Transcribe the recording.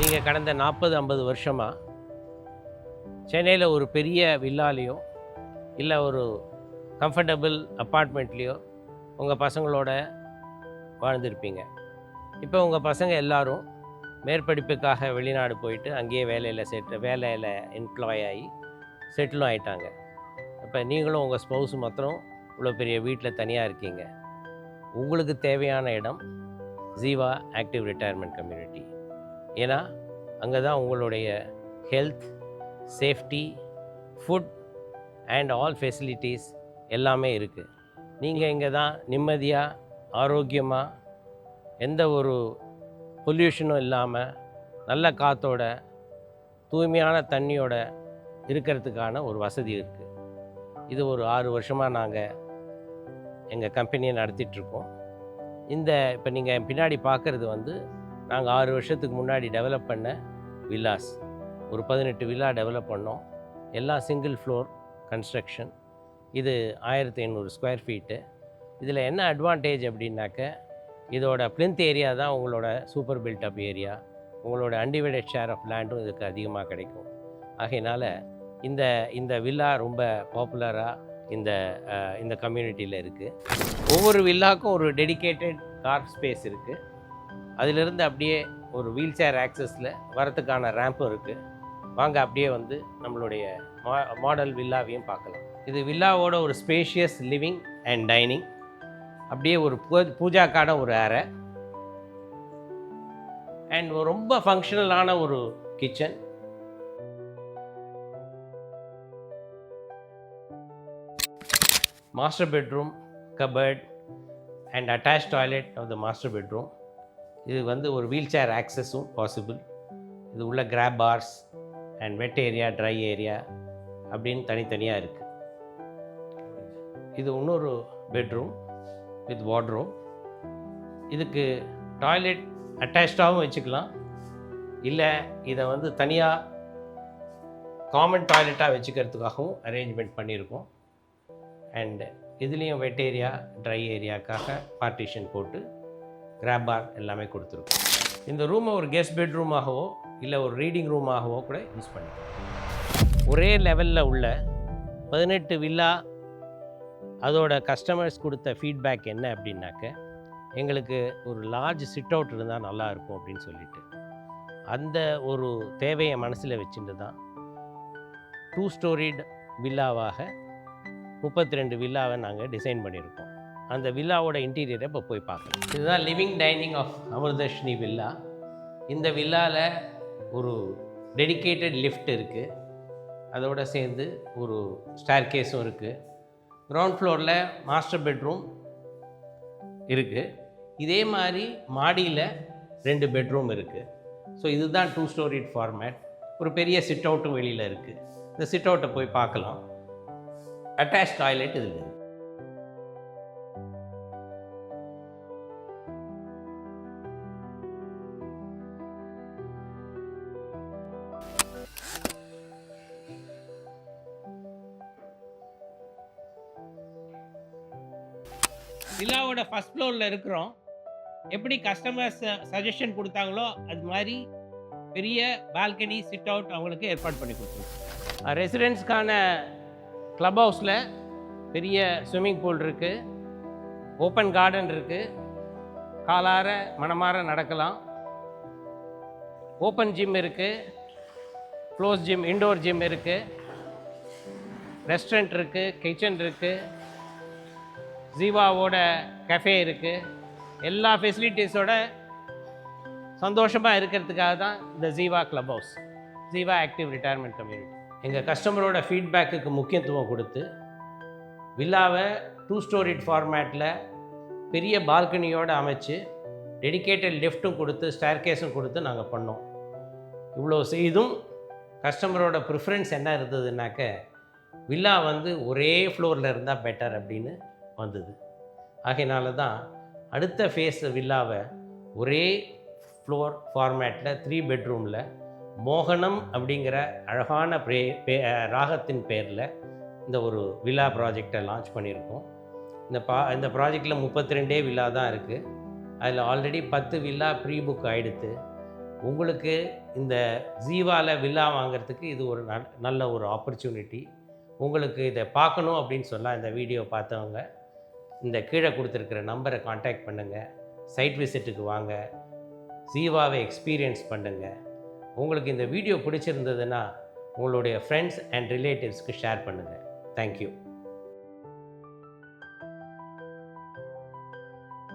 நீங்கள் கடந்த 40-50 வருஷமாக சென்னையில் ஒரு பெரிய வில்லாலேயோ இல்லை ஒரு கம்ஃபர்டபுள் அப்பார்ட்மெண்ட்லேயோ உங்கள் பசங்களோட வாழ்ந்திருப்பீங்க. இப்போ உங்கள் பசங்க எல்லாரும் மேற்படிப்புக்காக வெளிநாடு போயிட்டு அங்கேயே வேலையில் எம்ப்ளாய் ஆகி செட்டிலும் ஆகிட்டாங்க. இப்போ நீங்களும் உங்கள் ஸ்பௌஸ் மாத்திரம் இவ்வளோ பெரிய வீட்டில் தனியாக இருக்கீங்க. உங்களுக்கு தேவையான இடம் ஜீவா ஆக்டிவ் ரிட்டையர்மெண்ட் கம்யூனிட்டி. ஏன்னா அங்கே தான் உங்களுடைய health, safety, food and all facilities எல்லாமே இருக்குது. நீங்கள் இங்கே தான் நிம்மதியாக, ஆரோக்கியமாக, எந்த ஒரு பொல்யூஷனும் இல்லாமல், நல்ல காற்றோட, தூய்மையான தண்ணியோட இருக்கிறதுக்கான ஒரு வசதி இருக்குது. இது ஒரு 6 வருஷமாக நாங்கள் எங்கள் கம்பெனியை நடத்திட்டுருக்கோம். இப்போ நீங்கள் பின்னாடி பார்க்குறது நாங்கள் 6 வருஷத்துக்கு முன்னாடி டெவலப் பண்ண வில்லாஸ். ஒரு 18 வில்லா டெவலப் பண்ணோம். எல்லாம் சிங்கிள் ஃப்ளோர் கன்ஸ்ட்ரக்ஷன். இது 1500 ஸ்கொயர் ஃபீட்டு. இதில் என்ன அட்வான்டேஜ் அப்படின்னாக்க, இதோட பிளிந்த் ஏரியா தான் உங்களோட சூப்பர் பில்டப் ஏரியா. உங்களோட அன்டிவைடட் ஷேர் ஆஃப் லேண்டும் இதுக்கு அதிகமாக கிடைக்கும். ஆகையினால் இந்த வில்லா ரொம்ப பாப்புலராக இந்த கம்யூனிட்டியில் இருக்குது. ஒவ்வொரு வில்லாக்கும் ஒரு டெடிக்கேட்டட் கார் ஸ்பேஸ் இருக்குது. அதிலிருந்து அப்படியே ஒரு வீல் சேர் ஆக்சஸில் வரத்துக்கான ரேம்பும் இருக்குது. வாங்க அப்படியே நம்மளுடைய மாடல் வில்லாவையும் பார்க்கலாம். இது வில்லாவோட ஒரு ஸ்பேஷியஸ் லிவிங் அண்ட் டைனிங், அப்படியே ஒரு பூஜாக்கான ஒரு அறை அண்ட் ரொம்ப ஃபங்க்ஷனலான ஒரு kitchen. Master bedroom, cupboard and attach toilet of the master bedroom. இது ஒரு வீல் சேர் ஆக்சஸும் பாசிபிள். இது உள்ள grab bars and wet area, dry area அப்படின்னு தனித்தனியாக இருக்குது. இது இன்னொரு பெட்ரூம் வித் வார்ட்ரோப். இதுக்கு டாய்லெட் அட்டாச்சாகவும் வச்சுக்கலாம், இல்லை இதை தனியாக காமன் டாய்லெட்டாக வச்சுக்கிறதுக்காகவும் அரேஞ்ச்மெண்ட் பண்ணியிருக்கோம். அண்ட் இதுலேயும் வெட் ஏரியா, ட்ரை ஏரியாக்காக பார்ட்டிஷன் போட்டு கிராப் பார் எல்லாமே கொடுத்துருக்கோம். இந்த ரூமை ஒரு கெஸ்ட் பெட்ரூமாகவோ இல்லை ஒரு ரீடிங் ரூமாகவோ கூட யூஸ் பண்ணிக்கலாம். ஒரே லெவலில் உள்ள 18 வில்லா அதோட கஸ்டமர்ஸ் கொடுத்த ஃபீட்பேக் என்ன அப்படின்னாக்க, எங்களுக்கு ஒரு லார்ஜ் சிட் அவுட் இருந்தால் நல்லாயிருக்கும் அப்படின்னு சொல்லிட்டு, அந்த ஒரு தேவையை மனசில் வச்சுட்டு தான் 2 ஸ்டோரிட் வில்லாவாக 32 வில்லாவை நாங்கள் டிசைன் பண்ணியிருக்கோம். அந்த வில்லாவோட இன்டீரியரை இப்போ போய் பார்க்கலாம். இதுதான் லிவிங் டைனிங் ஆஃப் அமிர்தர்ஷினி வில்லா. இந்த வில்லாவில் ஒரு டெடிக்கேட்டட் லிஃப்ட் இருக்குது. அதோடு சேர்ந்து ஒரு ஸ்டேர் கேஸும் இருக்குது. கிரவுண்ட் ஃப்ளோரில் மாஸ்டர் பெட்ரூம் இருக்குது. இதே மாதிரி மாடியில் 2 பெட்ரூம் இருக்குது. ஸோ இதுதான் 2 ஸ்டோரிட் ஃபார்மேட். ஒரு பெரிய சிட் அவுட்டும் வெளியில் இருக்குது. இந்த சிட் அவுட்டை போய் பார்க்கலாம். அட்டாச் டாய்லெட் இதில் இருக்குது. வில்லாவோட ஃபர்ஸ்ட் ஃப்ளோரில் இருக்கிறோம். எப்படி கஸ்டமர்ஸ் சஜஷன் கொடுத்தாங்களோ அது மாதிரி பெரிய பால்கனி, சிட் அவுட் அவங்களுக்கு ஏற்பாடு பண்ணி கொடுத்துருக்கோம். ரெசிடென்ட்ஸ்க்கான க்ளப் ஹவுஸில் பெரிய ஸ்விம்மிங் பூல் இருக்குது, ஓப்பன் கார்டன் இருக்குது, காலார மனமார நடக்கலாம். ஓப்பன் ஜிம் இருக்குது, க்ளோஸ் ஜிம், இன்டோர் ஜிம் இருக்குது, ரெஸ்டாரண்ட் இருக்குது, கிச்சன் இருக்குது, ஜீவாவோட கஃபே இருக்குது. எல்லா ஃபெசிலிட்டிஸோட சந்தோஷமாக இருக்கிறதுக்காக தான் இந்த Jeeva club house, Jeeva active retirement community. எங்கள் கஸ்டமரோட ஃபீட்பேக்குக்கு முக்கியத்துவம் கொடுத்து வில்லாவை 2 ஸ்டோரிட் ஃபார்மேட்டில் பெரிய பால்கனியோடு அமைச்சு டெடிக்கேட்டட் லிஃப்ட்டும் கொடுத்து ஸ்டேர்கேஸும் கொடுத்து நாங்கள் பண்ணோம். இவ்வளோ செய்தும் கஸ்டமரோட ப்ரிஃபரன்ஸ் என்ன இருந்ததுனாக்க, வில்லா ஒரே ஃப்ளோரில் இருந்தால் பெட்டர் அப்படின்னு வந்தது. ஆகையினால தான் அடுத்த ஃபேஸ் வில்லாவை ஒரே ஃப்ளோர் ஃபார்மேட்டில் 3 பெட்ரூமில் மோகனம் அப்படிங்கிற அழகான ராகத்தின் பேரில் இந்த ஒரு வில்லா ப்ராஜெக்டை லான்ச் பண்ணியிருக்கோம். இந்த ப்ராஜெக்டில் 32 வில்லா தான் இருக்குது. அதில் ஆல்ரெடி 10 வில்லா ப்ரீ புக் ஆகிடுது. உங்களுக்கு இந்த ஜீவாவில் வில்லா வாங்கிறதுக்கு இது ஒரு நல்ல ஒரு ஆப்பர்ச்சுனிட்டி. உங்களுக்கு இதை பார்க்கணும் அப்படின்னு சொன்னால் இந்த வீடியோ பார்த்தவங்க இந்த கீழே கொடுத்துருக்கிற நம்பரை காண்டாக்ட் பண்ணுங்கள். சைட் விசிட்டுக்கு வாங்க, ஜீவாவை எக்ஸ்பீரியன்ஸ் பண்ணுங்கள். உங்களுக்கு இந்த வீடியோ பிடிச்சிருந்ததுன்னா உங்களுடைய ஃப்ரெண்ட்ஸ் அண்ட் ரிலேட்டிவ்ஸ்க்கு ஷேர் பண்ணுங்கள். தேங்க்யூ.